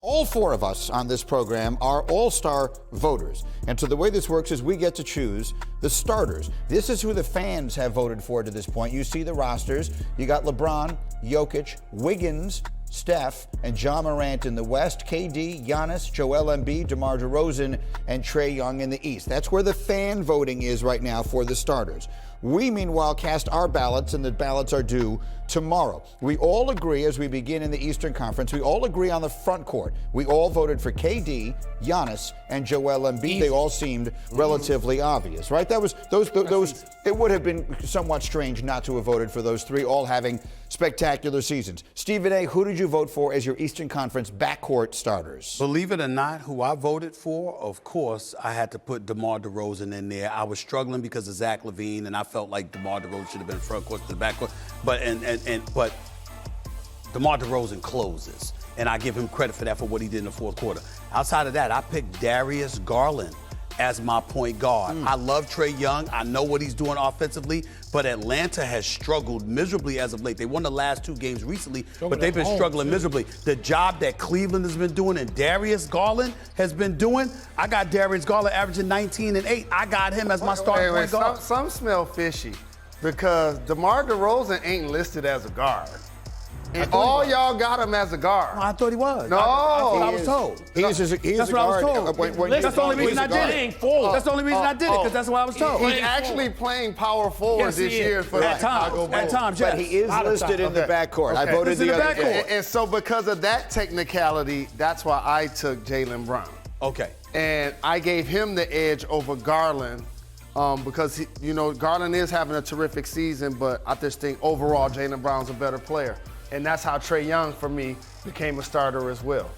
All four of us on this program are all-star voters. And so the way this works is we get to choose the starters. This is who the fans have voted for to this point. You see the rosters. You got LeBron, Jokic, Wiggins, Steph, and Ja Morant in the West, KD, Giannis, Joel Embiid, DeMar DeRozan, and Trae Young in the East. That's where the fan voting is right now for the starters. We, meanwhile, cast our ballots, and the ballots are due tomorrow. We all agree, as we begin in the Eastern Conference, we all agree on the front court. We all voted for KD, Giannis, and Joel Embiid. They all seemed relatively obvious, right? That was those. It would have been somewhat strange not to have voted for those three, all having spectacular seasons. Stephen A., who did you vote for as your Eastern Conference backcourt starters? Believe it or not, who I voted for, of course, I had to put DeMar DeRozan in there. I was struggling because of Zach LaVine, and I felt like DeMar DeRozan should have been front court to the back court. But DeMar DeRozan closes, and I give him credit for that for what he did in the fourth quarter. Outside of that, I picked Darius Garland as my point guard. I love Trae Young. I know what he's doing offensively, but Atlanta has struggled miserably as of late. They won the last two games recently, but they've been struggling miserably. The job that Cleveland has been doing and Darius Garland has been doing, I got Darius Garland averaging 19 and 8. I got him as my starting point guard. Some smell fishy because DeMar DeRozan ain't listed as a guard. And all y'all got him as a guard. I thought he was. No. I was told. That's what I was told. That's the only reason I did it. That's the only reason I did it, because that's what I was told. He's actually playing power forward this year for the Chicago Bulls. At times, yes. But he is listed in the backcourt. I voted the other day. And so because of that technicality, that's why I took Jalen Brown. Okay. And I gave him the edge over Garland because, Garland is having a terrific season, but I just think overall Jalen Brown's a better player. And that's how Trae Young, for me, became a starter as well.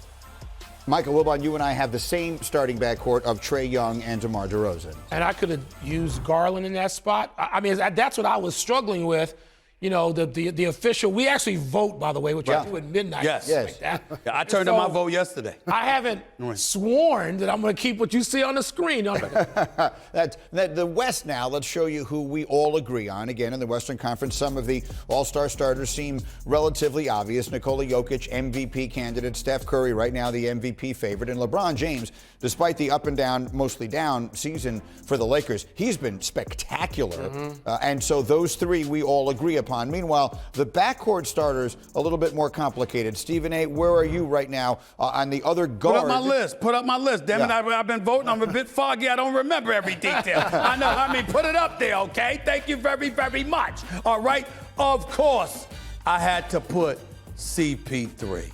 Michael Wilbon, you and I have the same starting backcourt of Trae Young and DeMar DeRozan. And I could have used Garland in that spot. I mean, that's what I was struggling with. The official, we actually vote, by the way, which I do at midnight. Yes. Like that. Yeah, I turned in my vote yesterday. I haven't sworn that I'm going to keep what you see on the screen. The West now, let's show you who we all agree on. Again, in the Western Conference, some of the all-star starters seem relatively obvious. Nikola Jokic, MVP candidate. Steph Curry, right now the MVP favorite. And LeBron James, despite the up and down, mostly down season for the Lakers, he's been spectacular. And so those three we all agree upon. Meanwhile, the backcourt starters, a little bit more complicated. Stephen A., where are you right now on the other guard? Put up my list. Damn it, I've been voting. I'm a bit foggy. I don't remember every detail. I know. I mean, put it up there, okay? Thank you very, very much. All right? Of course, I had to put CP3.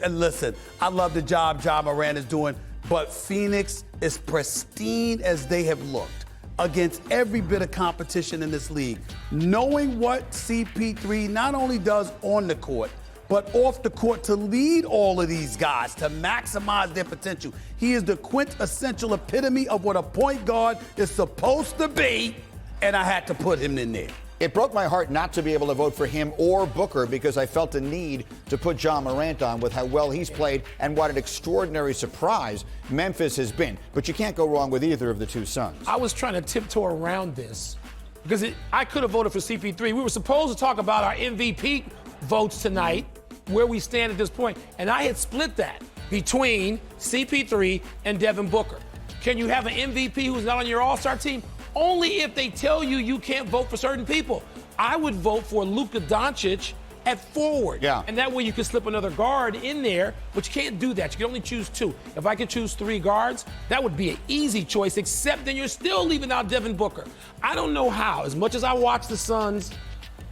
Listen, I love the job Ja Morant is doing, but Phoenix is pristine as they have looked against every bit of competition in this league. Knowing what CP3 not only does on the court, but off the court to lead all of these guys, to maximize their potential. He is the quintessential epitome of what a point guard is supposed to be, and I had to put him in there. It broke my heart not to be able to vote for him or Booker because I felt a need to put Ja Morant on with how well he's played and what an extraordinary surprise Memphis has been. But you can't go wrong with either of the two Suns. I was trying to tiptoe around this because I could have voted for CP3. We were supposed to talk about our MVP votes tonight, where we stand at this point, and I had split that between CP3 and Devin Booker. Can you have an MVP who's not on your all-star team? Only if they tell you you can't vote for certain people. I would vote for Luka Doncic at forward. Yeah. And that way you can slip another guard in there, but you can't do that. You can only choose two. If I could choose three guards, that would be an easy choice, except then you're still leaving out Devin Booker. I don't know how. As much as I watch the Suns,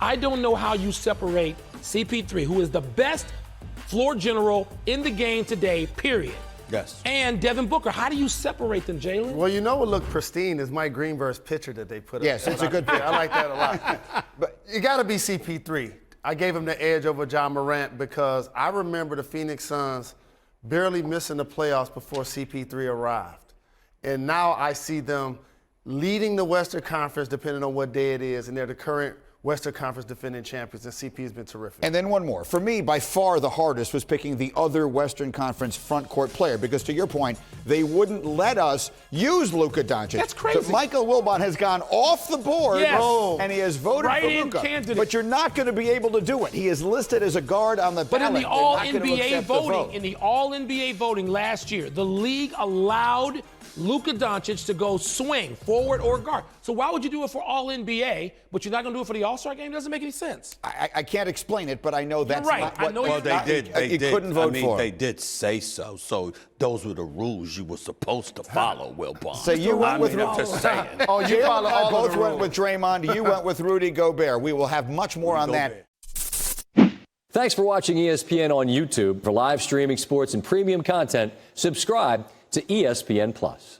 I don't know how you separate CP3, who is the best floor general in the game today, period. Yes. And Devin Booker. How do you separate them, Jalen? Well, what looked pristine is Mike Greenberg's picture that they put up. Yes, it's a good picture. I like that a lot. But you got to be CP3. I gave him the edge over Ja Morant because I remember the Phoenix Suns barely missing the playoffs before CP3 arrived. And now I see them leading the Western Conference, depending on what day it is, and they're the current Western Conference defending champions, and CP has been terrific. And then one more. For me, by far the hardest was picking the other Western Conference front court player because, to your point, they wouldn't let us use Luka Doncic. That's crazy. So Michael Wilbon has gone off the board, Yes. and he has voted for Write-in Luka. candidate. But you're not going to be able to do it. He is listed as a guard on the But ballot. in the They're All not gonna NBA accept the voting, vote. in the All NBA voting last year, the league allowed Luka Doncic to go swing, forward or guard. So why would you do it for All NBA, but you're not going to do it for the All-Star game? It doesn't make any sense. I can't explain it, but I know that's right. not I what. know Well, you're they not- did. They you did. couldn't vote I mean, for they him. did say so. So those were the rules you were supposed to follow, Wilbon. So you went with I'm just saying. Oh, you Jalen follow and I all of both the went rules. with Draymond. You went with Rudy Gobert. We will have much more on that. Thanks for watching ESPN on YouTube. For live streaming sports and premium content, subscribe to ESPN+.